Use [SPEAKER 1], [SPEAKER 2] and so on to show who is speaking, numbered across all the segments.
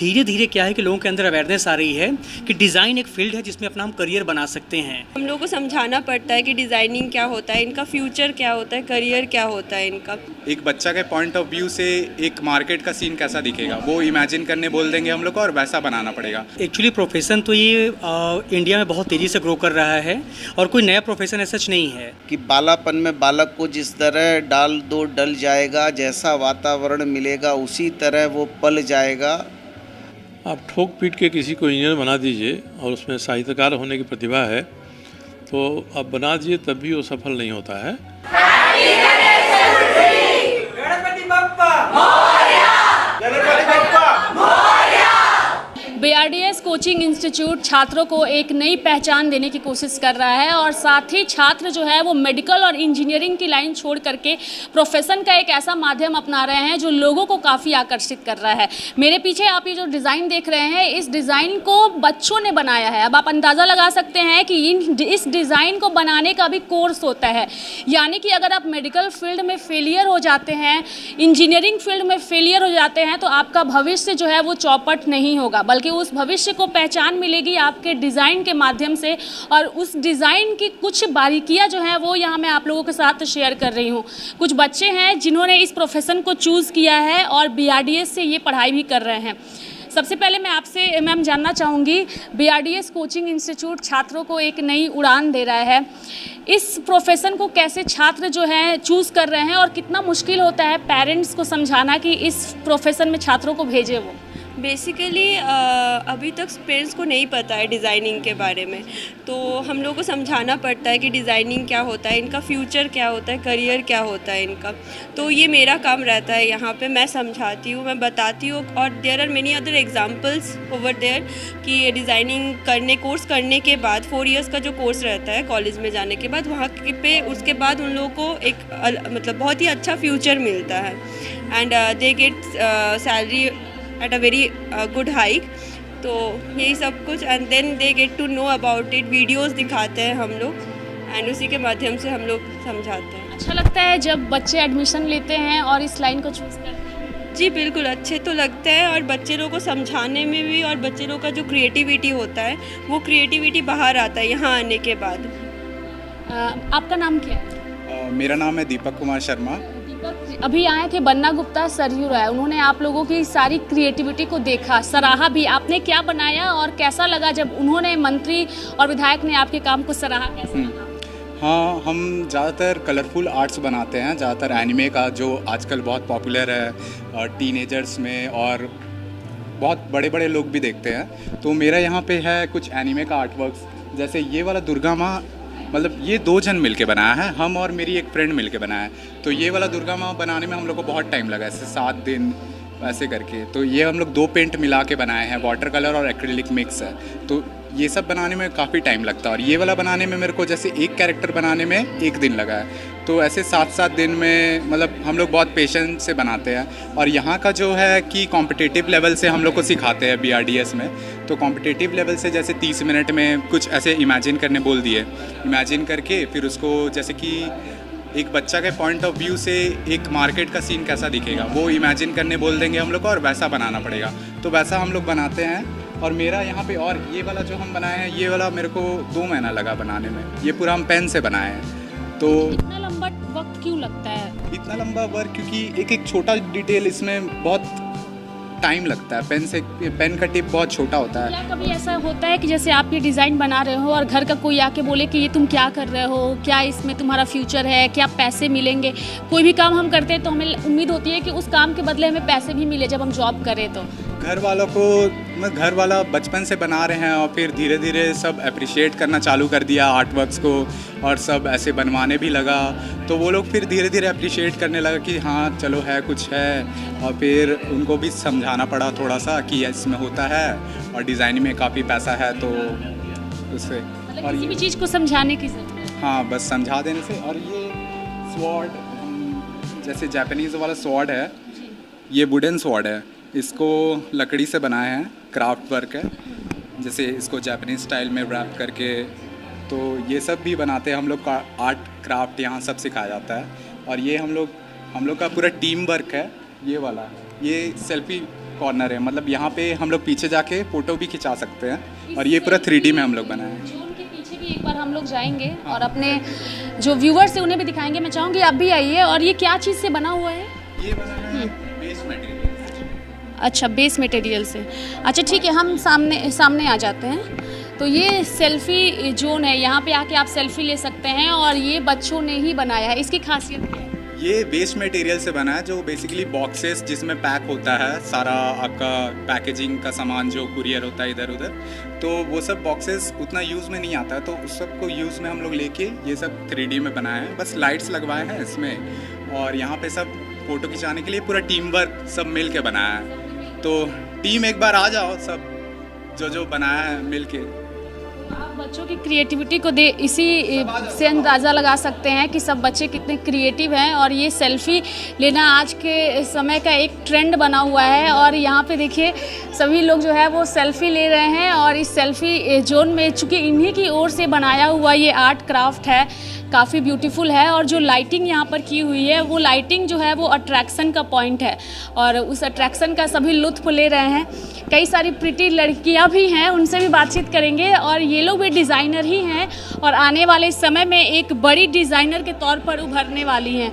[SPEAKER 1] धीरे धीरे क्या है कि लोगों के अंदर अवेयरनेस आ रही है कि डिज़ाइन एक फील्ड है जिसमें अपना हम करियर बना सकते हैं।
[SPEAKER 2] हम लोगों को समझाना पड़ता है कि डिज़ाइनिंग क्या होता है, इनका फ्यूचर क्या होता है, करियर क्या होता है इनका।
[SPEAKER 3] एक बच्चा के पॉइंट ऑफ व्यू से एक मार्केट का सीन कैसा दिखेगा वो इमेजिन करने बोल देंगे हम लोग को और वैसा बनाना पड़ेगा।
[SPEAKER 1] एक्चुअली प्रोफेशन तो ये इंडिया में बहुत तेज़ी से ग्रो कर रहा है और कोई नया प्रोफेशन ऐसा नहीं है
[SPEAKER 4] कि बालापन में बालक को जिस तरह डाल दो डल जाएगा, जैसा वातावरण मिलेगा उसी तरह वो पल जाएगा।
[SPEAKER 5] आप ठोक पीट के किसी को इंजीनियर बना दीजिए और उसमें साहित्यकार होने की प्रतिभा है तो आप बना दीजिए, तब भी वो सफल नहीं होता है।
[SPEAKER 6] BRDS कोचिंग इंस्टीट्यूट छात्रों को एक नई पहचान देने की कोशिश कर रहा है और साथ ही छात्र जो है वो मेडिकल और इंजीनियरिंग की लाइन छोड़ करके प्रोफेशन का एक ऐसा माध्यम अपना रहे हैं जो लोगों को काफ़ी आकर्षित कर रहा है। मेरे पीछे आप ये जो डिज़ाइन देख रहे हैं, इस डिज़ाइन को बच्चों ने बनाया है। अब आप अंदाज़ा लगा सकते हैं कि इस डिज़ाइन को बनाने का भी कोर्स होता है, यानी कि अगर आप मेडिकल फील्ड में फेलियर हो जाते हैं, इंजीनियरिंग फील्ड में फेलियर हो जाते हैं तो आपका भविष्य जो है वो चौपट नहीं होगा, बल्कि उस भविष्य को पहचान मिलेगी आपके डिज़ाइन के माध्यम से। और उस डिज़ाइन की कुछ बारीकियां जो हैं वो यहाँ मैं आप लोगों के साथ शेयर कर रही हूँ। कुछ बच्चे हैं जिन्होंने इस प्रोफेशन को चूज़ किया है और BRDS से ये पढ़ाई भी कर रहे हैं। सबसे पहले मैं आपसे मैम जानना चाहूँगी, BRDS कोचिंग इंस्टीट्यूट छात्रों को एक नई उड़ान दे रहा है, इस प्रोफेशन को कैसे छात्र जो हैं चूज़ कर रहे हैं और कितना मुश्किल होता है पेरेंट्स को समझाना कि इस प्रोफेशन में छात्रों को भेजें वो?
[SPEAKER 2] बेसिकली अभी तक पेरेंट्स को नहीं पता है डिज़ाइनिंग के बारे में, तो हम लोगों को समझाना पड़ता है कि डिज़ाइनिंग क्या होता है, इनका फ्यूचर क्या होता है, करियर क्या होता है इनका। तो ये मेरा काम रहता है यहाँ पे, मैं समझाती हूँ, मैं बताती हूँ। और there are many other examples over there कि डिज़ाइनिंग कोर्स करने के बाद 4 इयर्स का जो कोर्स रहता है कॉलेज में जाने के बाद, वहाँ पे उसके बाद उन लोगों को एक मतलब बहुत ही अच्छा फ्यूचर मिलता है and they get salary at a very good hike. तो यही सब कुछ and then they get to know about it, videos दिखाते हैं हम लोग एंड उसी के माध्यम से हम लोग समझाते हैं।
[SPEAKER 6] अच्छा लगता है जब बच्चे एडमिशन लेते हैं और इस लाइन को चूज़ करते हैं?
[SPEAKER 2] जी बिल्कुल, अच्छे तो लगते हैं और बच्चे लोग को समझाने में भी, और बच्चे लोग का जो क्रिएटिविटी होता है वो क्रिएटिविटी बाहर आता है यहाँ आने के बाद।
[SPEAKER 6] आपका नाम क्या है?
[SPEAKER 3] मेरा नाम है दीपक कुमार शर्मा।
[SPEAKER 6] अभी आए थे बन्ना गुप्ता सरयू राय, उन्होंने आप लोगों की सारी क्रिएटिविटी को देखा, सराहा भी। आपने क्या बनाया और कैसा लगा जब उन्होंने, मंत्री और विधायक ने आपके काम को सराहा? कैसा लगा?
[SPEAKER 3] हाँ, हम ज़्यादातर कलरफुल आर्ट्स बनाते हैं, ज़्यादातर एनिमे का जो आजकल बहुत पॉपुलर है टीनेजर्स में, और बहुत बड़े बड़े लोग भी देखते हैं। तो मेरा यहाँ पे है कुछ एनिमे का आर्टवर्क्स, जैसे ये वाला दुर्गा माँ, मतलब ये 2 जन मिलके बनाया है, हम और मेरी एक फ्रेंड मिलके बनाया है। तो ये वाला दुर्गा माँ बनाने में हम लोग को बहुत टाइम लगा, ऐसे 7 दिन ऐसे करके। तो ये हम लोग 2 पेंट मिला के बनाए हैं, वाटर कलर और एक्रिलिक मिक्स है। तो ये सब बनाने में काफ़ी टाइम लगता है, और ये वाला बनाने में मेरे को जैसे एक कैरेक्टर बनाने में 1 दिन लगा है। तो ऐसे 7-7 दिन में मतलब हम लोग बहुत पेशेंस से बनाते हैं। और यहाँ का जो है कि कॉम्पिटिटिव लेवल से हम लोग को सिखाते हैं BRDS में। तो कॉम्पिटिटिव लेवल से जैसे 30 मिनट में कुछ ऐसे इमेजिन करने बोल दिए, इमेजिन करके फिर उसको जैसे कि एक बच्चा के पॉइंट ऑफ व्यू से एक मार्केट का सीन कैसा दिखेगा वो इमेजिन करने बोल देंगे हम लोग को, और वैसा बनाना पड़ेगा। तो वैसा हम लोग बनाते हैं। और मेरा यहाँ पे, और ये वाला जो हम बनाए हैं, ये वाला मेरे को 2 महीना लगा बनाने में। ये पूरा हम पेन से बनाए हैं। तो
[SPEAKER 6] इतना लंबा वक्त क्यों लगता है?
[SPEAKER 3] इतना लंबा वर्क क्योंकि एक एक छोटा डिटेल इसमें बहुत टाइम लगता है। पेन का टिप बहुत छोटा होता है।
[SPEAKER 6] क्या कभी ऐसा होता है कि जैसे आप ये डिज़ाइन बना रहे हो और घर का कोई आके बोले कि ये तुम क्या कर रहे हो, क्या इसमें तुम्हारा फ्यूचर है, क्या पैसे मिलेंगे? कोई भी काम हम करते हैं तो हमें उम्मीद होती है कि उस काम के बदले हमें पैसे भी मिले जब हम जॉब करें। तो
[SPEAKER 3] घर वालों को, घर वाला बचपन से बना रहे हैं और फिर धीरे धीरे सब अप्रिशिएट करना चालू कर दिया आर्ट वर्क्स को, और सब ऐसे बनवाने भी लगा। तो वो लोग फिर धीरे धीरे अप्रिशिएट करने लगा कि हाँ चलो है कुछ है। और फिर उनको भी समझाना पड़ा थोड़ा सा कि इसमें होता है और डिज़ाइन में काफ़ी पैसा है, तो उससे
[SPEAKER 6] मतलब किसी भी चीज़ को समझाने की ज़रूरत है।
[SPEAKER 3] हाँ, बस समझा देने से। और ये स्वॉर्ड, जैसे जापानीज़ वाला स्वॉर्ड है, ये वुडन स्वॉर्ड है, इसको लकड़ी से बनाए हैं, क्राफ्ट वर्क है। जैसे इसको जापानीज स्टाइल में रैप करके, तो ये सब भी बनाते हैं हम लोग का। आर्ट क्राफ्ट यहाँ सब सिखाया जाता है। और ये हम लोग का पूरा टीम वर्क है। ये वाला, ये सेल्फी कॉर्नर है, मतलब यहाँ पे हम लोग पीछे जाके फ़ोटो भी खिंचा सकते हैं और ये पूरा 3D में हम लोग बनाए हैं।
[SPEAKER 6] जोन के पीछे भी एक बार हम लोग जाएंगे और अपने जो व्यूवर्स हैं उन्हें भी दिखाएंगे। मैं चाहूँगी आप भी आइए। और ये क्या चीज़ से बना हुआ है?
[SPEAKER 3] ये बना है बेस मटेरियल।
[SPEAKER 6] अच्छा, बेस मटेरियल से। अच्छा ठीक है, हम सामने आ जाते हैं। तो ये सेल्फ़ी जोन है, यहाँ पे आके आप सेल्फ़ी ले सकते हैं और ये बच्चों ने ही बनाया है। इसकी खासियत क्या है?
[SPEAKER 3] ये वेस्ट मटेरियल से बना है, जो बेसिकली बॉक्सेस जिसमें पैक होता है सारा आपका पैकेजिंग का सामान जो कुरियर होता है इधर उधर, तो वो सब बॉक्सेस उतना यूज़ में नहीं आता है, तो उस सब को यूज़ में हम लोग लेके ये सब 3D में बनाए हैं। बस लाइट्स लगवाए हैं इसमें और यहाँ पे सब फ़ोटो खिंचाने के लिए पूरा टीम वर्क सब मिल के बनाया है। तो टीम एक बार आ जाओ, सब जो बनाया है मिल के।
[SPEAKER 6] आप बच्चों की क्रिएटिविटी को इसी से अंदाज़ा लगा सकते हैं कि सब बच्चे कितने क्रिएटिव हैं। और ये सेल्फ़ी लेना आज के समय का एक ट्रेंड बना हुआ है और यहाँ पे देखिए सभी लोग जो है वो सेल्फ़ी ले रहे हैं। और इस सेल्फ़ी जोन में चूँकि इन्हीं की ओर से बनाया हुआ ये आर्ट क्राफ्ट है, काफ़ी ब्यूटीफुल है। और जो लाइटिंग यहाँ पर की हुई है वो लाइटिंग जो है वो अट्रैक्शन का पॉइंट है और उस अट्रैक्शन का सभी लुत्फ़ ले रहे हैं। कई सारी प्रिटी लड़कियाँ भी हैं, उनसे भी बातचीत करेंगे। और ये लोग भी डिज़ाइनर ही हैं और आने वाले समय में एक बड़ी डिज़ाइनर के तौर पर उभरने वाली हैं।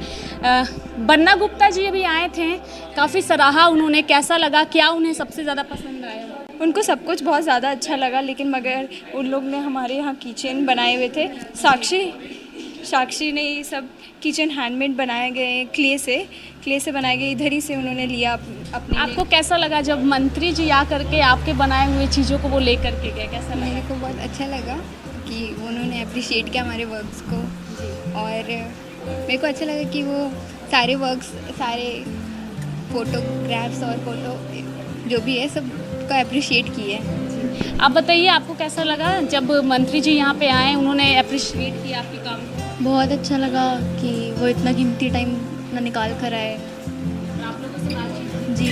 [SPEAKER 6] बन्ना गुप्ता जी अभी आए थे, काफ़ी सराहा उन्होंने। कैसा लगा, क्या उन्हें सबसे ज़्यादा पसंद आया?
[SPEAKER 7] उनको सब कुछ बहुत ज़्यादा अच्छा लगा, लेकिन मगर उन लोग ने हमारे यहाँ किचन बनाए हुए थे। साक्षी ने ये सब किचन हैंडमेड बनाए गए, क्ले से बनाए गए, इधर ही से उन्होंने लिया अपने।
[SPEAKER 6] आपको कैसा लगा जब मंत्री जी आ करके आपके बनाए हुए चीज़ों को वो ले करके गए? कैसा लगा?
[SPEAKER 8] मेरे को बहुत अच्छा लगा कि उन्होंने अप्रिशिएट किया हमारे वर्क्स को। और मेरे को अच्छा लगा कि वो सारे फोटोग्राफ्स और फोटो जो भी है सब को अप्रिशिएट किए।
[SPEAKER 6] आप बताइए, आपको कैसा लगा जब मंत्री जी यहाँ पे आए, उन्होंने अप्रिशिएट किया आपके काम को?
[SPEAKER 8] बहुत अच्छा लगा कि वो इतना कीमती टाइम ना निकाल कर आए।
[SPEAKER 6] आप लोगों से बातचीत?
[SPEAKER 8] जी।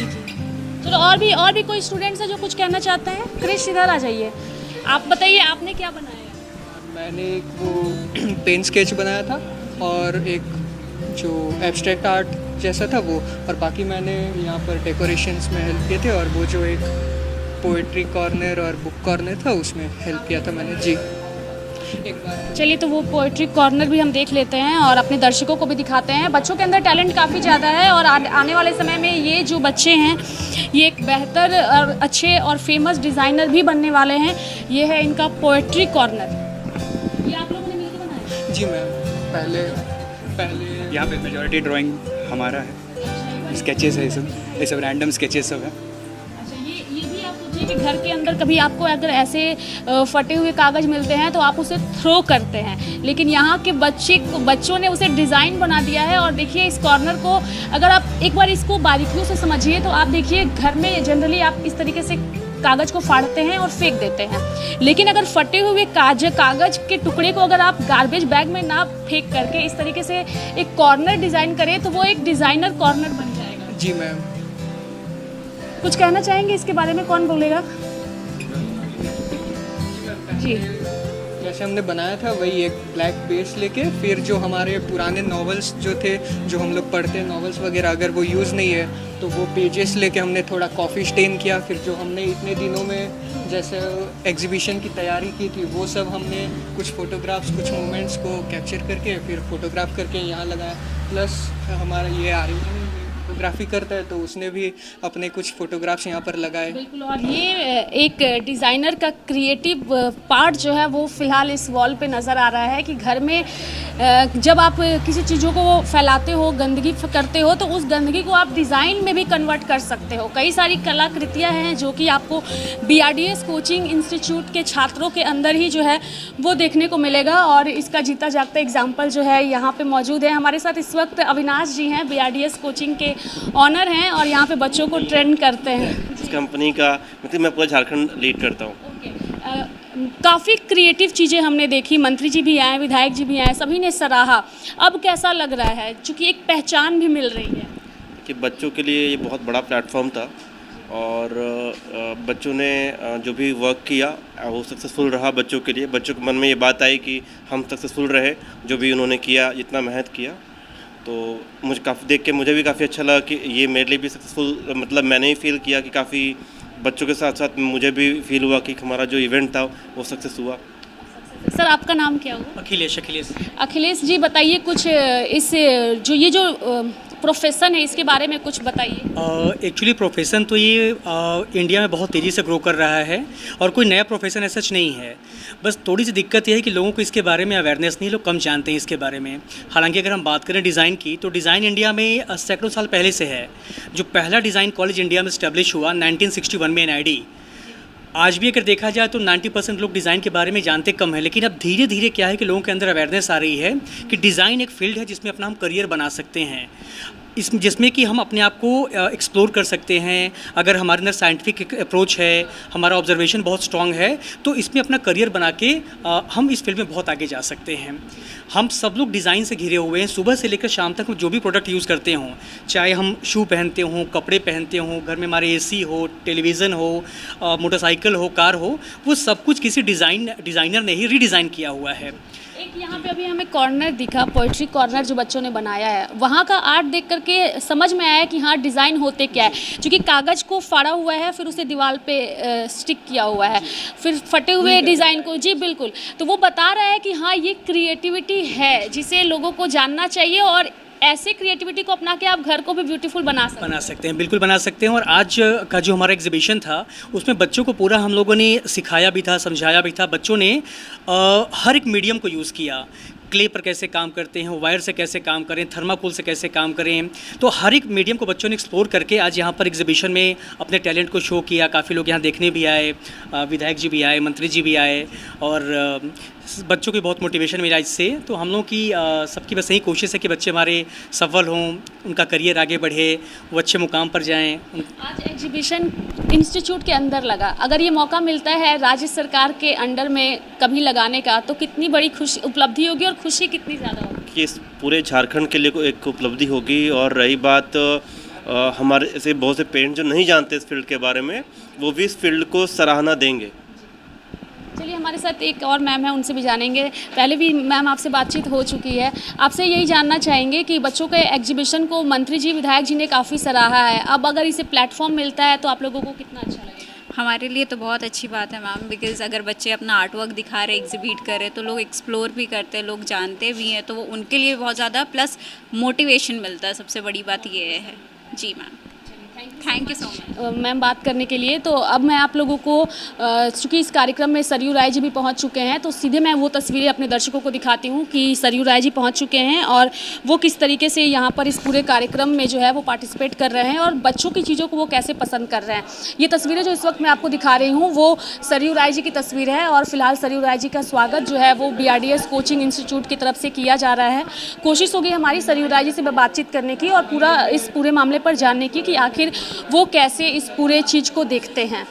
[SPEAKER 6] चलो, और भी कोई स्टूडेंट्स हैं जो कुछ कहना चाहते हैं? क्रिश इधर आ जाइए। आप बताइए, आपने क्या बनाया?
[SPEAKER 9] मैंने एक वो पेन स्केच बनाया था और एक जो एब्स्ट्रैक्ट आर्ट जैसा था वो, और बाकी मैंने यहाँ पर डेकोरेशंस में हेल्प किए थे। और वो जो एक पोएट्री कॉर्नर और बुक कॉर्नर था उसमें हेल्प किया था मैंने। जी, एक बार
[SPEAKER 6] चलिए, तो वो पोएट्री कॉर्नर भी हम देख लेते हैं और अपने दर्शकों को भी दिखाते हैं। बच्चों के अंदर टैलेंट काफ़ी ज़्यादा है और आने वाले समय में ये जो बच्चे हैं ये एक बेहतर और अच्छे और फेमस डिज़ाइनर भी बनने वाले हैं। ये है इनका पोएट्री कॉर्नर। ये आप लोगों ने मिलकर बनाया?
[SPEAKER 9] जी मैम, पहले
[SPEAKER 10] यहाँ पे मेजॉरिटी ड्राइंग हमारा है, स्केचेस है, ये सब रैंडम स्केचेस सब है।
[SPEAKER 6] अच्छा, ये भी आप सोचिए कि घर के अंदर कभी आपको अगर ऐसे फटे हुए कागज़ मिलते हैं तो आप उसे थ्रो करते हैं, लेकिन यहाँ के बच्चों ने उसे डिज़ाइन बना दिया है। और देखिए इस कॉर्नर को अगर आप एक बार इसको बारीकियों से समझिए तो आप देखिए घर में जनरली आप इस तरीके से कागज़ को फाड़ते हैं और फेंक देते हैं, लेकिन अगर फटे हुए कागज़ के टुकड़े को अगर आप गार्बेज बैग में ना फेंक करके इस तरीके से एक कॉर्नर डिज़ाइन करें तो वो एक डिज़ाइनर कॉर्नर बन जाएगा।
[SPEAKER 9] जी मैम,
[SPEAKER 6] कुछ कहना चाहेंगे इसके बारे में? कौन बोलेगा? जी,
[SPEAKER 9] जैसे हमने बनाया था वही एक ब्लैक बेस लेके, फिर जो हमारे पुराने नॉवेल्स जो थे, जो हम लोग पढ़ते हैं नॉवेल्स वगैरह, अगर वो यूज़ नहीं है तो वो पेजेस लेके हमने थोड़ा कॉफ़ी स्टेन किया। फिर जो हमने इतने दिनों में जैसे एग्जीबिशन की तैयारी की थी वो सब हमने कुछ फ़ोटोग्राफ्स, कुछ मोमेंट्स को कैप्चर करके फिर फ़ोटोग्राफ करके यहाँ लगाया। प्लस हमारा ये आर्यन फोटोग्राफी करता है तो उसने भी अपने कुछ फोटोग्राफ्स यहाँ पर लगाए।
[SPEAKER 6] बिल्कुल। और ये एक डिज़ाइनर का क्रिएटिव पार्ट जो है वो फ़िलहाल इस वॉल पे नज़र आ रहा है कि घर में जब आप किसी चीज़ों को फैलाते हो, गंदगी करते हो, तो उस गंदगी को आप डिज़ाइन में भी कन्वर्ट कर सकते हो। कई सारी कलाकृतियाँ हैं जो कि आपको BRDS कोचिंग इंस्टीट्यूट के छात्रों के अंदर ही जो है वो देखने को मिलेगा। और इसका जीता जागता एग्जाम्पल जो है यहाँ पे मौजूद है। हमारे साथ इस वक्त अविनाश जी हैं, BRDS कोचिंग के ऑनर हैं और यहाँ पे बच्चों को ट्रेंड करते हैं।
[SPEAKER 11] इस कंपनी का मतलब मैं पूरा झारखंड लीड करता हूँ।
[SPEAKER 6] काफ़ी क्रिएटिव चीज़ें हमने देखी, मंत्री जी भी आए, विधायक जी भी आए, सभी ने सराहा। अब कैसा लग रहा है, चूँकि एक पहचान भी मिल रही है?
[SPEAKER 11] कि बच्चों के लिए ये बहुत बड़ा प्लेटफॉर्म था और बच्चों ने जो भी वर्क किया वो सक्सेसफुल रहा बच्चों के लिए। बच्चों के मन में ये बात आई कि हम सक्सेसफुल रहे जो भी उन्होंने किया, जितना मेहनत किया। तो मुझे काफ़ी देख के मुझे भी काफ़ी अच्छा लगा कि ये मेरे लिए भी सक्सेसफुल, मतलब मैंने ही फील किया कि काफ़ी बच्चों के साथ साथ मुझे भी फील हुआ कि हमारा जो इवेंट था वो सक्सेस हुआ।
[SPEAKER 6] सर आपका नाम क्या हुआ?
[SPEAKER 1] अखिलेश।
[SPEAKER 6] अखिलेश जी बताइए कुछ इस जो प्रोफेशन है इसके बारे में कुछ बताइए।
[SPEAKER 1] एक्चुअली प्रोफेशन तो ये इंडिया में बहुत तेज़ी से ग्रो कर रहा है और कोई नया प्रोफेशन ऐसा नहीं है। बस थोड़ी सी दिक्कत यह है कि लोगों को इसके बारे में अवेयरनेस नहीं, लोग कम जानते हैं इसके बारे में। हालांकि अगर हम बात करें डिज़ाइन की तो डिज़ाइन इंडिया में सैकड़ों साल पहले से है। जो पहला डिज़ाइन कॉलेज इंडिया में इस्टेब्लिश हुआ 1961 में NID, आज भी अगर देखा जाए तो 90% लोग डिज़ाइन के बारे में जानते कम है। लेकिन अब धीरे धीरे क्या है कि लोगों के अंदर अवेयरनेस आ रही है कि डिज़ाइन एक फील्ड है जिसमें अपना हम करियर बना सकते हैं, जिसमें कि हम अपने आप को एक्सप्लोर कर सकते हैं। अगर हमारे अंदर साइंटिफिक अप्रोच है, हमारा ऑब्जर्वेशन बहुत स्ट्रांग है, तो इसमें अपना करियर बना के हम इस फील्ड में बहुत आगे जा सकते हैं। हम सब लोग डिज़ाइन से घिरे हुए हैं। सुबह से लेकर शाम तक हम जो भी प्रोडक्ट यूज़ करते हों, चाहे हम शू पहनते हों, कपड़े पहनते हों, घर में हमारे AC हो, टेलीविज़न हो, मोटरसाइकिल हो, कार हो, वो सब कुछ किसी डिज़ाइनर ने ही रीडिज़ाइन किया हुआ है।
[SPEAKER 6] एक यहाँ पे अभी हमें कॉर्नर दिखा, पोइट्री कॉर्नर जो बच्चों ने बनाया है, वहाँ का आर्ट देख करके समझ में आया कि हाँ डिज़ाइन होते क्या है। क्योंकि कागज़ को फाड़ा हुआ है, फिर उसे दीवार पे स्टिक किया हुआ है, फिर फटे हुए डिज़ाइन को, जी बिल्कुल, तो वो बता रहा है कि हाँ ये क्रिएटिविटी है जिसे लोगों को जानना चाहिए और ऐसे क्रिएटिविटी को अपना के आप घर को भी ब्यूटीफुल बना सकते हैं।
[SPEAKER 1] बिल्कुल बना सकते हैं। और आज का जो हमारा एग्जीबिशन था उसमें बच्चों को पूरा हम लोगों ने सिखाया भी था, समझाया भी था। बच्चों ने हर एक मीडियम को यूज़ किया, क्ले पर कैसे काम करते हैं, वायर से कैसे काम करें, थर्माकोल से कैसे काम करें, तो हर एक मीडियम को बच्चों ने एक्सप्लोर करके आज यहाँ पर एग्जीबिशन में अपने टैलेंट को शो किया। काफ़ी लोग यहाँ देखने भी आए, विधायक जी भी आए, मंत्री जी भी आए और बच्चों की बहुत मोटिवेशन मिला इससे। तो हम लोगों की सबकी बस यही कोशिश है कि बच्चे हमारे सफल हों, उनका करियर आगे बढ़े, वो अच्छे मुकाम पर जाएं।
[SPEAKER 6] आज एग्जीबिशन इंस्टीट्यूट के अंदर लगा, अगर ये मौका मिलता है राज्य सरकार के अंडर में कभी लगाने का तो कितनी बड़ी खुशी उपलब्धि होगी और खुशी कितनी ज़्यादा होगी?
[SPEAKER 11] कि इस पूरे झारखंड के लिए एक उपलब्धि होगी। और रही बात हमारे ऐसे बहुत से पेरेंट्स जो नहीं जानते इस फील्ड के बारे में, वो भी इस फील्ड को सराहना देंगे।
[SPEAKER 6] चलिए हमारे साथ एक और मैम है, उनसे भी जानेंगे। पहले भी मैम आपसे बातचीत हो चुकी है, आपसे यही जानना चाहेंगे कि बच्चों के एग्जीबिशन को मंत्री जी, विधायक जी ने काफ़ी सराहा है, अब अगर इसे प्लेटफॉर्म मिलता है तो आप लोगों को कितना अच्छा लगेगा?
[SPEAKER 12] हमारे लिए तो बहुत अच्छी बात है मैम, बिकॉज़ अगर बच्चे अपना आर्ट वर्क दिखा रहे, एग्जिबिट कर रहे, तो लोग एक्सप्लोर भी करते हैं, लोग जानते भी हैं, तो वो उनके लिए बहुत ज़्यादा प्लस मोटिवेशन मिलता है। सबसे बड़ी बात ये है। जी ma'am, thank you so much
[SPEAKER 6] ma'am बात करने के लिए। तो अब मैं आप लोगों को चूँकि इस कार्यक्रम में सरयू राय जी भी पहुंच चुके हैं, तो सीधे मैं वो तस्वीरें अपने दर्शकों को दिखाती हूं कि सरयू राय जी पहुंच चुके हैं और वो किस तरीके से यहां पर इस पूरे कार्यक्रम में जो है वो पार्टिसिपेट कर रहे हैं और बच्चों की चीज़ों को वो कैसे पसंद कर रहे हैं। ये तस्वीरें जो इस वक्त मैं आपको दिखा रही हूँ वो सरयू राय जी की तस्वीर है और फिलहाल सरयू राय जी का स्वागत जो है वो BRDS कोचिंग इंस्टीट्यूट की तरफ से किया जा रहा है। कोशिश होगी हमारी सरयू राय जी से बातचीत करने की और इस पूरे मामले पर जानने की कि आखिर वो कैसे इस पूरे चीज़ को देखते हैं।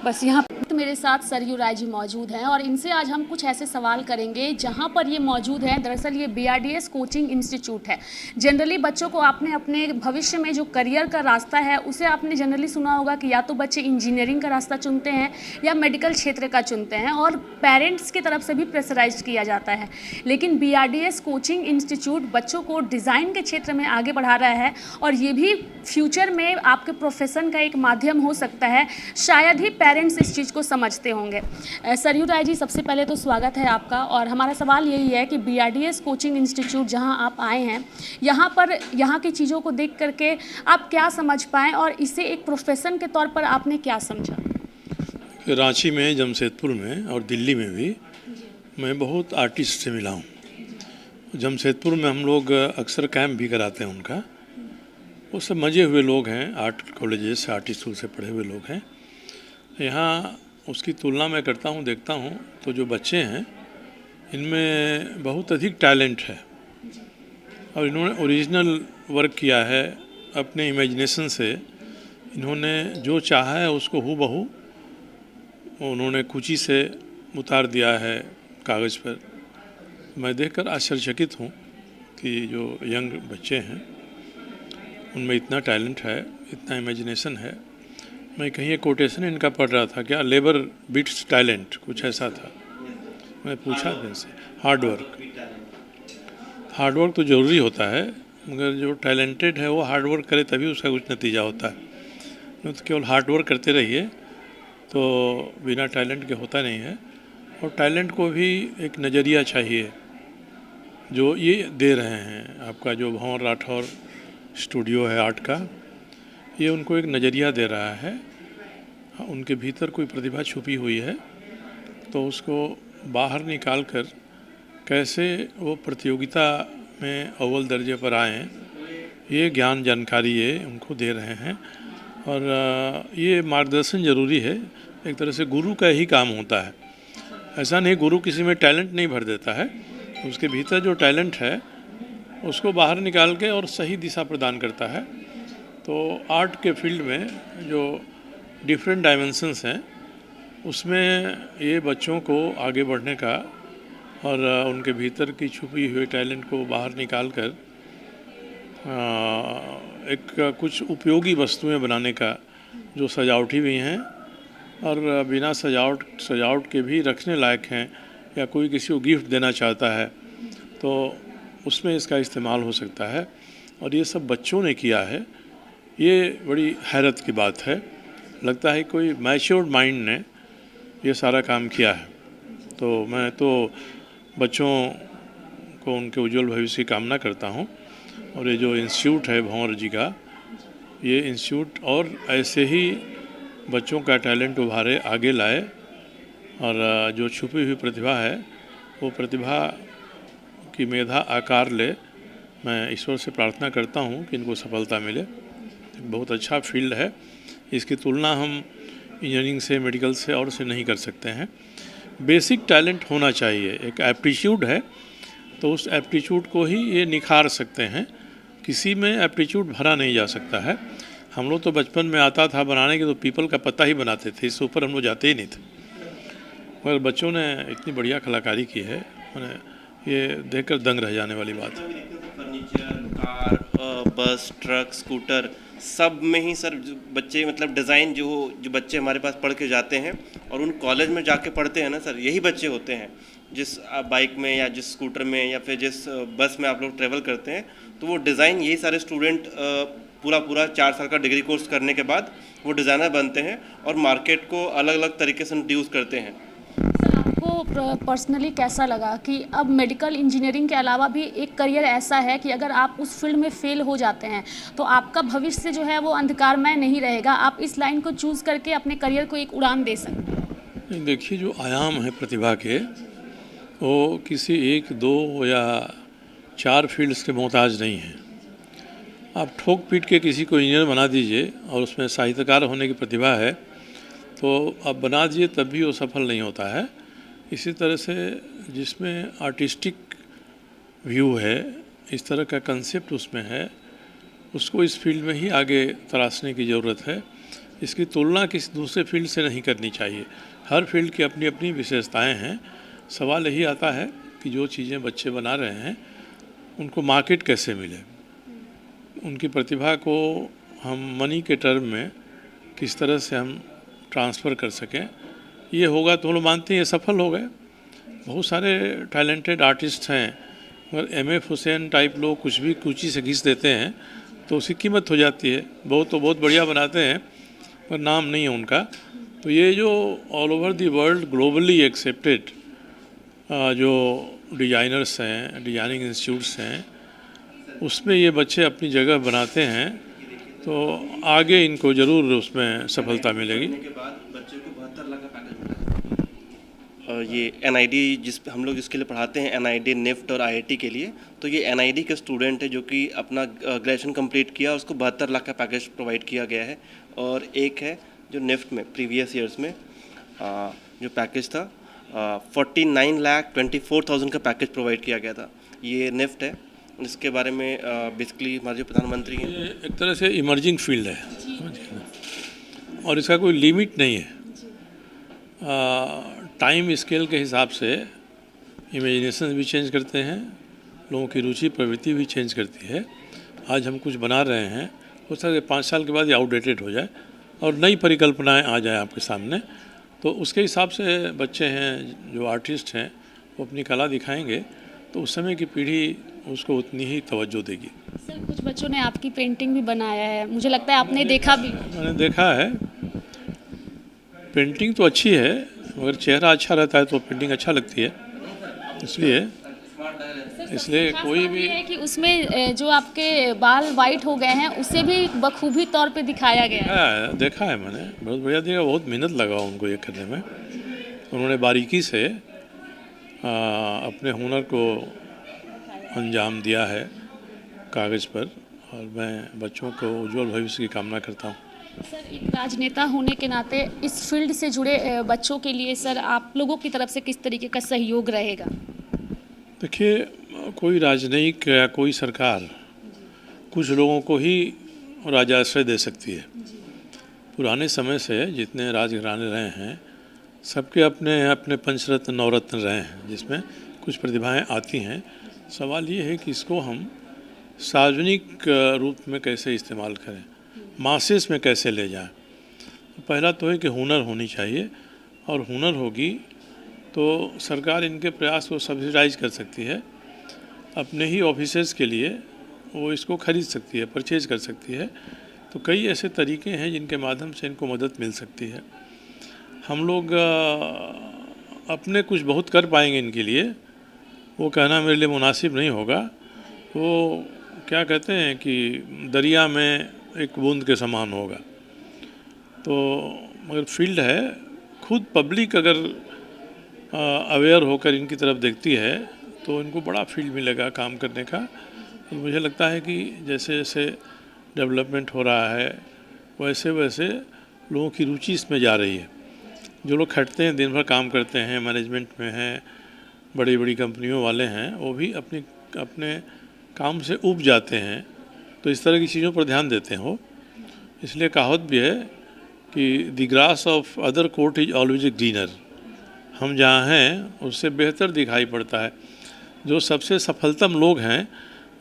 [SPEAKER 6] बस यहाँ तो मेरे साथ सरयू राय जी मौजूद हैं और इनसे आज हम कुछ ऐसे सवाल करेंगे जहाँ पर ये मौजूद हैं। दरअसल ये BRDS कोचिंग इंस्टीट्यूट है। जनरली बच्चों को आपने अपने भविष्य में जो करियर का रास्ता है उसे आपने जनरली सुना होगा कि या तो बच्चे इंजीनियरिंग का रास्ता चुनते हैं या मेडिकल क्षेत्र का चुनते हैं और पेरेंट्स की तरफ से भी प्रेशराइज किया जाता है। लेकिन BRDS कोचिंग इंस्टीट्यूट बच्चों को डिज़ाइन के क्षेत्र में आगे बढ़ा रहा है और ये भी फ्यूचर में आपके प्रोफेशन का एक माध्यम हो सकता है। शायद ही पेरेंट्स इस चीज़ को समझते होंगे। सरयू राय जी, सबसे पहले तो स्वागत है आपका और हमारा सवाल यही है कि BRDS कोचिंग इंस्टीट्यूट जहां आप आए हैं, यहां पर यहाँ की चीज़ों को देख करके आप क्या समझ पाएँ और इसे एक प्रोफेशन के तौर पर आपने क्या समझा?
[SPEAKER 5] रांची में, जमशेदपुर में और दिल्ली में भी मैं बहुत आर्टिस्ट से मिला हूँ। जमशेदपुर में हम लोग अक्सर कैंप भी कराते हैं उनका। वो सब मजे हुए लोग हैं, आर्ट कॉलेजेस से, आर्ट स्कूल से पढ़े हुए लोग हैं। यहाँ उसकी तुलना मैं करता हूँ, देखता हूँ तो जो बच्चे हैं इनमें बहुत अधिक टैलेंट है और इन्होंने ओरिजिनल वर्क किया है। अपने इमेजिनेशन से इन्होंने जो चाहा है उसको हूबहू उन्होंने कुची से उतार दिया है कागज़ पर। मैं देखकर आश्चर्यचकित हूँ कि जो यंग बच्चे हैं उनमें इतना टैलेंट है, इतना इमेजिनेशन है। मैं कहीं एक कोटेशन इनका पढ़ रहा था, क्या लेबर बीट्स टैलेंट, कुछ ऐसा था। मैं पूछा इनसे, हार्ड हार्डवर्क तो ज़रूरी होता है, मगर जो टैलेंटेड है वो हार्डवर्क करे तभी उसका कुछ नतीजा होता है। नहीं तो केवल हार्डवर्क करते रहिए तो बिना टैलेंट के होता नहीं है। और टैलेंट को भी एक नज़रिया चाहिए, जो ये दे रहे हैं आपका जो भंवर राठौर स्टूडियो है आर्ट का, ये उनको एक नज़रिया दे रहा है। उनके भीतर कोई प्रतिभा छुपी हुई है तो उसको बाहर निकाल कर कैसे वो प्रतियोगिता में अव्वल दर्जे पर आएँ, ये ज्ञान जानकारी ये उनको दे रहे हैं। और ये मार्गदर्शन ज़रूरी है, एक तरह से गुरु का ही काम होता है। ऐसा नहीं गुरु किसी में टैलेंट नहीं भर देता है, उसके भीतर जो टैलेंट है उसको बाहर निकाल के और सही दिशा प्रदान करता है। तो आर्ट के फील्ड में जो डिफरेंट डायमेंशंस हैं उसमें ये बच्चों को आगे बढ़ने का और उनके भीतर की छुपी हुई टैलेंट को बाहर निकाल कर एक कुछ उपयोगी वस्तुएं बनाने का, जो सजावटी भी हैं और बिना सजावट के भी रखने लायक हैं, या कोई किसी को गिफ्ट देना चाहता है तो उसमें इसका इस्तेमाल हो सकता है। और ये सब बच्चों ने किया है, ये बड़ी हैरत की बात है। लगता है कोई मैच्योर्ड माइंड ने ये सारा काम किया है। तो मैं तो बच्चों को उनके उज्जवल भविष्य की कामना करता हूँ। और ये जो इंस्टीट्यूट है भंवर जी का, ये इंस्टीट्यूट और ऐसे ही बच्चों का टैलेंट उभारे, आगे लाए, और जो छुपी हुई प्रतिभा है वो प्रतिभा की मेधा आकार ले। मैं ईश्वर से प्रार्थना करता हूँ कि इनको सफलता मिले। बहुत अच्छा फील्ड है, इसकी तुलना हम इंजीनियरिंग से, मेडिकल से और से नहीं कर सकते हैं। बेसिक टैलेंट होना चाहिए, एक एप्टीट्यूड है तो उस एप्टीट्यूड को ही ये निखार सकते हैं। किसी में एप्टीट्यूड भरा नहीं जा सकता है। हम लोग तो बचपन में आता था बनाने के तो पीपल का पत्ता ही बनाते थे, इससे ऊपर हम लोग जाते ही नहीं थे। मगर बच्चों ने इतनी बढ़िया कलाकारी की है, मैंने ये देखकर दंग रह जाने वाली बात है।
[SPEAKER 11] फर्नीचर, कार, बस, ट्रक, स्कूटर, सब में ही सर बच्चे मतलब डिज़ाइन जो बच्चे हमारे पास पढ़ के जाते हैं और उन कॉलेज में जाके पढ़ते हैं ना सर, यही बच्चे होते हैं। जिस बाइक में या जिस स्कूटर में या फिर जिस बस में आप लोग ट्रेवल करते हैं, तो वो डिज़ाइन यही सारे स्टूडेंट पूरा 4 साल का डिग्री कोर्स करने के बाद वो डिज़ाइनर बनते हैं और मार्केट को अलग अलग तरीके से इंट्रोड्यूस करते हैं।
[SPEAKER 6] आपको पर्सनली कैसा लगा कि अब मेडिकल इंजीनियरिंग के अलावा भी एक करियर ऐसा है कि अगर आप उस फील्ड में फेल हो जाते हैं तो आपका भविष्य जो है वो अंधकारमय नहीं रहेगा, आप इस लाइन को चूज़ करके अपने करियर को एक उड़ान दे सकते हैं?
[SPEAKER 5] देखिए, जो आयाम है प्रतिभा के, वो किसी 1, 2 या 4 फील्ड्स के मोहताज नहीं हैं। आप ठोक पीट के किसी को इंजीनियर बना दीजिए और उसमें साहित्यकार होने की प्रतिभा है तो आप बना दीजिए, तब भी वो सफल नहीं होता है। इसी तरह से जिसमें आर्टिस्टिक व्यू है, इस तरह का कंसेप्ट उसमें है, उसको इस फील्ड में ही आगे तराशने की ज़रूरत है। इसकी तुलना किसी दूसरे फील्ड से नहीं करनी चाहिए। हर फील्ड की अपनी अपनी विशेषताएं हैं। सवाल यही आता है कि जो चीज़ें बच्चे बना रहे हैं उनको मार्केट कैसे मिले, उनकी प्रतिभा को हम मनी के टर्म में किस तरह से हम ट्रांसफ़र कर सकें। ये होगा तो हम लोग मानते हैं ये सफल हो गए। बहुत सारे टैलेंटेड आर्टिस्ट हैं, मगर M.F. हुसैन टाइप लोग कुछ भी कुची से घिस देते हैं तो उसकी कीमत हो जाती है। बहुत बढ़िया बनाते हैं पर नाम नहीं है उनका। तो ये जो all over the world globally accepted जो डिज़ाइनर्स हैं, डिज़ाइनिंग इंस्टीट्यूट्स हैं, उसमें ये बच्चे अपनी जगह बनाते हैं तो आगे इनको ज़रूर उसमें सफलता मिलेगी।
[SPEAKER 11] ये NID जिस हम लोग इसके लिए पढ़ाते हैं, NID, NIFT और IIT के लिए, तो ये NID के स्टूडेंट है जो कि अपना ग्रेजुएशन कंप्लीट किया, उसको 72 लाख का पैकेज प्रोवाइड किया गया है। और एक है जो NIFT में प्रीवियस ईयर्स में जो पैकेज था 49,24,000 का पैकेज प्रोवाइड किया गया था। ये NIFT है, इसके बारे में बेसिकली हमारे जो प्रधानमंत्री हैं,
[SPEAKER 5] एक तरह से इमर्जिंग फील्ड है और इसका कोई लिमिट नहीं है। टाइम स्केल के हिसाब से इमेजिनेशन भी चेंज करते हैं, लोगों की रुचि प्रवृत्ति भी चेंज करती है। आज हम कुछ बना रहे हैं, हो सकता है 5 साल के बाद ये आउटडेटेड हो जाए और नई परिकल्पनाएं आ जाए आपके सामने। तो उसके हिसाब से बच्चे हैं जो आर्टिस्ट हैं वो अपनी कला दिखाएंगे तो उस समय की पीढ़ी उसको उतनी ही तवज्जो देगी।
[SPEAKER 6] सर कुछ बच्चों ने आपकी पेंटिंग भी बनाया है, मुझे लगता है आपने देखा भी।
[SPEAKER 5] मैंने देखा है, पेंटिंग तो अच्छी है मगर चेहरा अच्छा रहता है तो पेंटिंग अच्छा लगती है, इसलिए कोई भी
[SPEAKER 6] है कि उसमें जो आपके बाल वाइट हो गए हैं उसे भी बखूबी तौर पे दिखाया गया है।
[SPEAKER 5] देखा है मैंने, बहुत बढ़िया देखा, बहुत मेहनत लगा उनको ये करने में। उन्होंने बारीकी से अपने हुनर को अंजाम दिया है कागज़ पर, और मैं बच्चों को उज्जवल भविष्य की कामना करता हूँ।
[SPEAKER 6] सर एक राजनेता होने के नाते इस फील्ड से जुड़े बच्चों के लिए सर आप लोगों की तरफ से किस तरीके का सहयोग रहेगा?
[SPEAKER 5] देखिए, कोई राजनयिक या कोई सरकार कुछ लोगों को ही राजाश्रय दे सकती है। पुराने समय से जितने राजघराने रहे हैं सबके अपने अपने पंचरत्न नवरत्न रहे हैं, जिसमें कुछ प्रतिभाएं आती हैं। सवाल ये है कि इसको हम सार्वजनिक रूप में कैसे इस्तेमाल करें, मासेस में कैसे ले जाएं। पहला तो है कि हुनर होनी चाहिए, और हुनर होगी तो सरकार इनके प्रयास को सब्सिडाइज कर सकती है, अपने ही ऑफिसर्स के लिए वो इसको खरीद सकती है, परचेज कर सकती है। तो कई ऐसे तरीके हैं जिनके माध्यम से इनको मदद मिल सकती है। हम लोग अपने कुछ बहुत कर पाएंगे इनके लिए, वो कहना मेरे लिए मुनासिब नहीं होगा। वो क्या कहते हैं कि दरिया में एक बूंद के समान होगा। तो मगर फील्ड है, खुद पब्लिक अगर अवेयर होकर इनकी तरफ देखती है तो इनको बड़ा फील्ड मिलेगा काम करने का। तो मुझे लगता है कि जैसे जैसे डेवलपमेंट हो रहा है वैसे वैसे लोगों की रुचि इसमें जा रही है। जो लोग खटते हैं, दिन भर काम करते हैं, मैनेजमेंट में हैं, बड़ी बड़ी कंपनियों वाले हैं, वो भी अपने काम से ऊब जाते हैं। तो इस तरह की चीज़ों पर ध्यान देते हैं वो। इसलिए कहावत भी है कि the grass of other court is always greener. हम जहाँ हैं उससे बेहतर दिखाई पड़ता है। जो सबसे सफलतम लोग हैं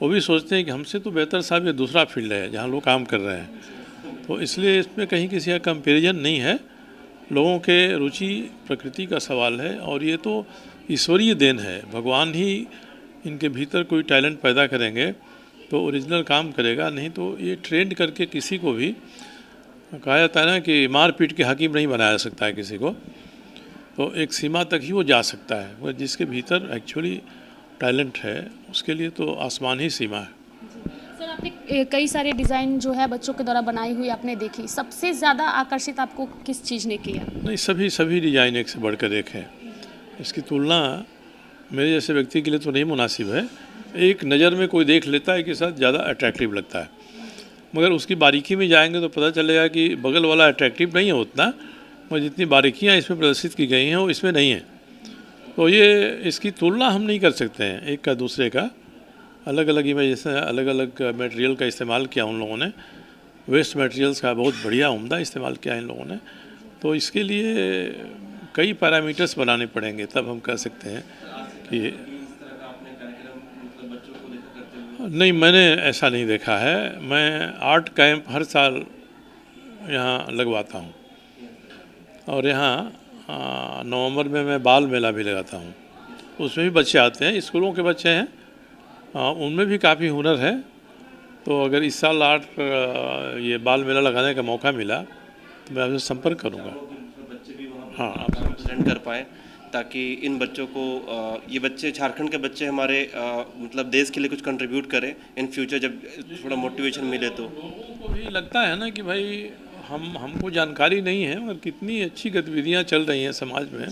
[SPEAKER 5] वो भी सोचते हैं कि हमसे तो बेहतर साहब ये दूसरा फील्ड है जहाँ लोग काम कर रहे हैं। तो इसलिए इसमें कहीं किसी का कंपैरिजन नहीं है। लोगों के रुचि प्रकृति का सवाल है, और ये तो ईश्वरीय देन है। भगवान ही इनके भीतर कोई टैलेंट पैदा करेंगे तो ओरिजिनल काम करेगा, नहीं तो ये ट्रेंड करके किसी को भी, कहा जाता है ना कि मार पीट के हकीम नहीं बनाया सकता है किसी को। तो एक सीमा तक ही वो जा सकता है, वो जिसके भीतर एक्चुअली टैलेंट है उसके लिए तो आसमान ही सीमा है।
[SPEAKER 6] सर आपने कई सारे डिज़ाइन जो है बच्चों के द्वारा बनाई हुई आपने देखी, सबसे ज़्यादा आकर्षित आपको किस चीज़ ने किया? नहीं,
[SPEAKER 5] सभी डिज़ाइन एक से बढ़कर एक है। इसकी तुलना मेरे जैसे व्यक्ति के लिए तो नहीं मुनासिब है। एक नज़र में कोई देख लेता है कि साथ ज़्यादा अट्रैक्टिव लगता है, मगर उसकी बारीकी में जाएंगे तो पता चलेगा कि बगल वाला अट्रैक्टिव नहीं है उतना, मगर जितनी बारीकियाँ इसमें प्रदर्शित की गई हैं वो इसमें नहीं है। तो ये इसकी तुलना हम नहीं कर सकते हैं एक का दूसरे का। अलग अलग इमेज से अलग अलग मटेरियल का इस्तेमाल किया उन लोगों ने, वेस्ट मटेरियल्स का बहुत बढ़िया उम्दा इस्तेमाल किया इन लोगों ने। तो इसके लिए कई पैरामीटर्स बनाने पड़ेंगे तब हम कह सकते हैं कि नहीं, मैंने ऐसा नहीं देखा है। मैं आर्ट कैंप हर साल यहाँ लगवाता हूँ, और यहाँ नवंबर में मैं बाल मेला भी लगाता हूँ। उसमें भी बच्चे आते हैं, स्कूलों के बच्चे हैं, उनमें भी काफ़ी हुनर है। तो अगर इस साल ये बाल मेला लगाने का मौका मिला तो मैं आपसे संपर्क करूँगा।
[SPEAKER 11] हाँ, आप प्रेजेंट कर पाएँ ताकि इन बच्चों को ये बच्चे झारखंड के बच्चे हमारे मतलब देश के लिए कुछ कंट्रीब्यूट करें इन फ्यूचर, जब थोड़ा मोटिवेशन मिले तो।
[SPEAKER 5] लोगों को भी लगता है ना कि भाई हमको जानकारी नहीं है और कितनी अच्छी गतिविधियां चल रही हैं समाज में,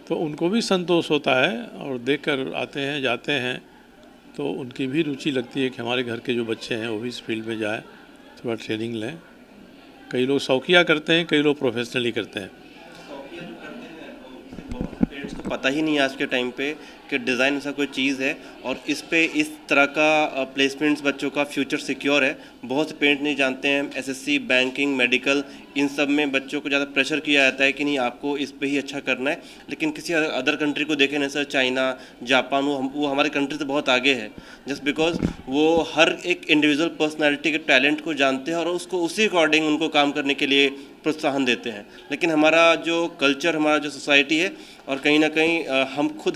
[SPEAKER 5] तो उनको भी संतोष होता है और देखकर आते हैं जाते हैं, तो उनकी भी रुचि लगती है कि हमारे घर के जो बच्चे हैं वो भी इस फील्ड में जाए, थोड़ा ट्रेनिंग लें। कई लोग शौकिया करते हैं, कई लोग प्रोफेशनली करते हैं।
[SPEAKER 11] पता ही नहीं आज के टाइम पे कि डिज़ाइन ऐसा कोई चीज़ है और इस पे इस तरह का प्लेसमेंट्स बच्चों का फ्यूचर सिक्योर है। बहुत से पेरेंट्स नहीं जानते हैं। एसएससी, बैंकिंग, मेडिकल, इन सब में बच्चों को ज़्यादा प्रेशर किया जाता है कि नहीं आपको इस पे ही अच्छा करना है। लेकिन किसी अदर कंट्री को देखें ना सर, चाइना, जापान, वो हमारे कंट्री से बहुत आगे है, जस्ट बिकॉज वो हर एक इंडिविजुअल पर्सनैलिटी के टैलेंट को जानते हैं और उसको उसी अकॉर्डिंग उनको काम करने के लिए प्रोत्साहन देते हैं। लेकिन हमारा जो कल्चर, हमारा जो सोसाइटी है, और कहीं ना कहीं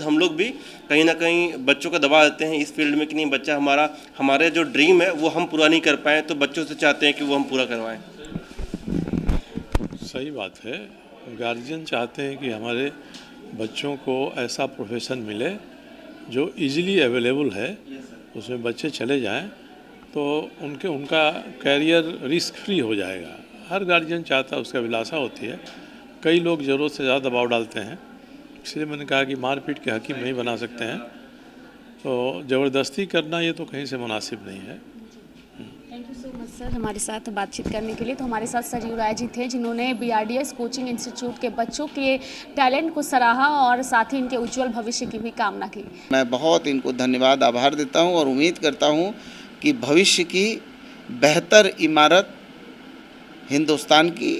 [SPEAKER 11] हम लोग भी कहीं ना कहीं बच्चों का दबाव देते हैं इस फील्ड में कि नहीं बच्चा हमारे जो ड्रीम है वो हम पूरा नहीं कर पाए, तो बच्चों से चाहते हैं कि वो हम पूरा करवाएं।
[SPEAKER 5] सही बात है, गार्जियन चाहते हैं कि हमारे बच्चों को ऐसा प्रोफेशन मिले जो इजीली अवेलेबल है, उसमें बच्चे चले जाएं तो उनका कैरियर रिस्क फ्री हो जाएगा। हर गार्जियन चाहता है, उसका अभिलाषा होती है। कई लोग ज़रूरत से ज़्यादा दबाव डालते हैं, इसलिए मैंने कहा कि मारपीट के हकीम नहीं बना सकते हैं, तो ज़बरदस्ती करना ये तो कहीं से मुनासिब नहीं है।
[SPEAKER 6] Thank you so much sir हमारे साथ बातचीत करने के लिए। तो हमारे साथ सरयू राय जी थे जिन्होंने BRDS कोचिंग इंस्टीट्यूट के बच्चों के टैलेंट को सराहा और साथ ही इनके उज्जवल भविष्य की भी कामना की।
[SPEAKER 4] मैं बहुत इनको धन्यवाद आभार देता हूं और उम्मीद करता हूं कि भविष्य की बेहतर इमारत हिंदुस्तान की,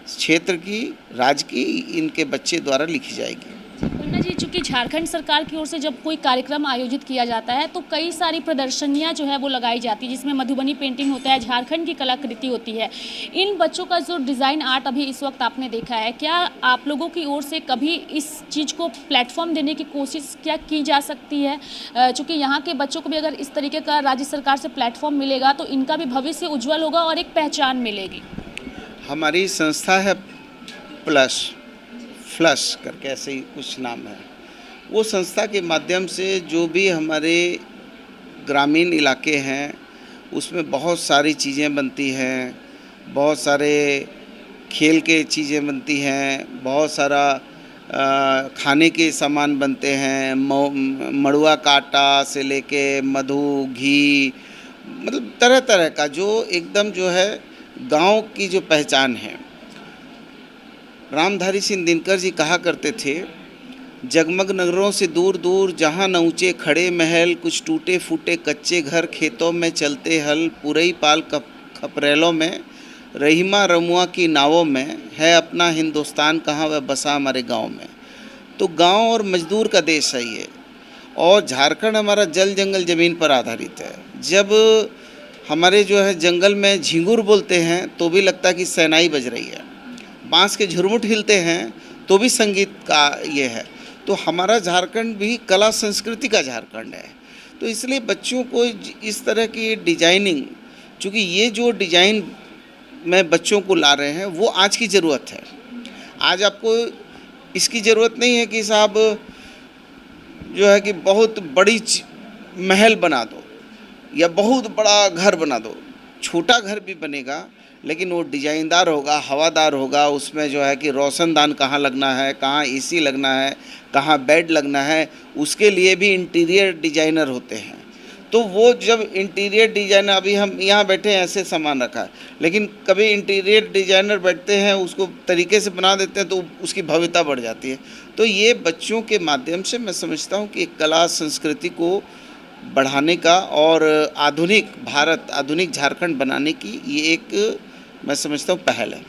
[SPEAKER 4] क्षेत्र की, राज्य की इनके बच्चे द्वारा लिखी जाएगी।
[SPEAKER 6] पन्ना जी, चूँकि झारखंड सरकार की ओर से जब कोई कार्यक्रम आयोजित किया जाता है तो कई सारी प्रदर्शनियां जो है वो लगाई जाती है, जिसमें मधुबनी पेंटिंग होता है, झारखंड की कलाकृति होती है। इन बच्चों का जो डिज़ाइन आर्ट अभी इस वक्त आपने देखा है, क्या आप लोगों की ओर से कभी इस चीज़ को प्लेटफॉर्म देने की कोशिश क्या की जा सकती है? चूँकि यहाँ के बच्चों को भी अगर इस तरीके का राज्य सरकार से प्लेटफॉर्म मिलेगा तो इनका भी भविष्य उज्ज्वल होगा और एक पहचान मिलेगी।
[SPEAKER 4] हमारी संस्था है फ्लश करके, ऐसे ही कुछ नाम है। वो संस्था के माध्यम से जो भी हमारे ग्रामीण इलाके हैं उसमें बहुत सारी चीज़ें बनती हैं, बहुत सारे खेल के चीज़ें बनती हैं, बहुत सारा खाने के सामान बनते हैं, मड़ुआ का आटा से लेके मधु, घी, मतलब तरह तरह का जो एकदम जो है गांव की जो पहचान है। रामधारी सिंह दिनकर जी कहा करते थे, जगमग नगरों से दूर दूर जहाँ न ऊँचे खड़े महल, कुछ टूटे फूटे कच्चे घर, खेतों में चलते हल, पुरई पाल खपरेलों में, रहीमा रमुआ की नावों में, है अपना हिंदुस्तान कहाँ वह बसा हमारे गांव में। तो गांव और मजदूर का देश है ये, और झारखंड हमारा जल जंगल ज़मीन पर आधारित है। जब हमारे जो है जंगल में झिंगुर बोलते हैं तो भी लगता है कि शहनाई बज रही है, बांस के झुरमुट हिलते हैं तो भी संगीत का ये है। तो हमारा झारखंड भी कला संस्कृति का झारखंड है। तो इसलिए बच्चों को इस तरह की डिजाइनिंग, चूँकि ये जो डिजाइन में बच्चों को ला रहे हैं वो आज की ज़रूरत है। आज आपको इसकी ज़रूरत नहीं है कि साहब जो है कि बहुत बड़ी महल बना दो या बहुत बड़ा घर बना दो। छोटा घर भी बनेगा लेकिन वो डिजाइनदार होगा, हवादार होगा, उसमें जो है कि रोशनदान कहाँ लगना है, कहाँ AC लगना है, कहाँ बेड लगना है, उसके लिए भी इंटीरियर डिजाइनर होते हैं। तो वो जब इंटीरियर डिजाइनर, अभी हम यहाँ बैठे हैं ऐसे सामान रखा है, लेकिन कभी इंटीरियर डिजाइनर बैठते हैं उसको तरीके से बना देते हैं तो उसकी भव्यता बढ़ जाती है। तो ये बच्चों के माध्यम से मैं समझता हूँ कि एक कला संस्कृति को बढ़ाने का और आधुनिक भारत, आधुनिक झारखंड बनाने की ये एक मैं समझता हूँ पहल है।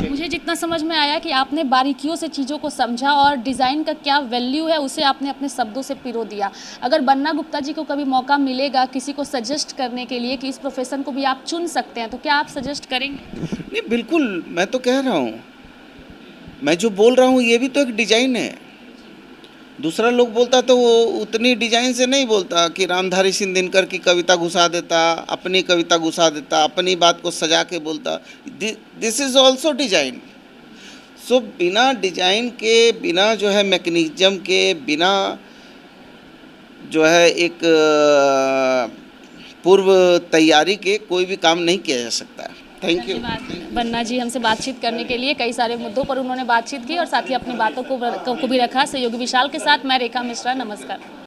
[SPEAKER 6] मुझे जितना समझ में आया कि आपने बारीकियों से चीज़ों को समझा और डिज़ाइन का क्या वैल्यू है उसे आपने अपने शब्दों से पिरो दिया। अगर बन्ना गुप्ता जी को कभी मौका मिलेगा किसी को सजेस्ट करने के लिए कि इस प्रोफेशन को भी आप चुन सकते हैं, तो क्या आप सजेस्ट करेंगे?
[SPEAKER 4] नहीं, बिल्कुल, मैं तो कह रहा हूँ, मैं जो बोल रहा हूँ ये भी तो एक डिज़ाइन है। दूसरा लोग बोलता तो वो उतनी डिजाइन से नहीं बोलता कि रामधारी सिंह दिनकर की कविता घुसा देता, अपनी कविता घुसा देता, अपनी बात को सजा के बोलता। This is also design. So बिना डिजाइन के, बिना जो है मैकेनिज्म के, बिना जो है एक पूर्व तैयारी के कोई भी काम नहीं किया जा सकता है। थैंक यू
[SPEAKER 6] बन्ना जी हमसे बातचीत करने के लिए। कई सारे मुद्दों पर उन्होंने बातचीत की और साथ ही अपनी बातों को भी रखा। सहयोगी विशाल के साथ मैं रेखा मिश्रा, नमस्कार।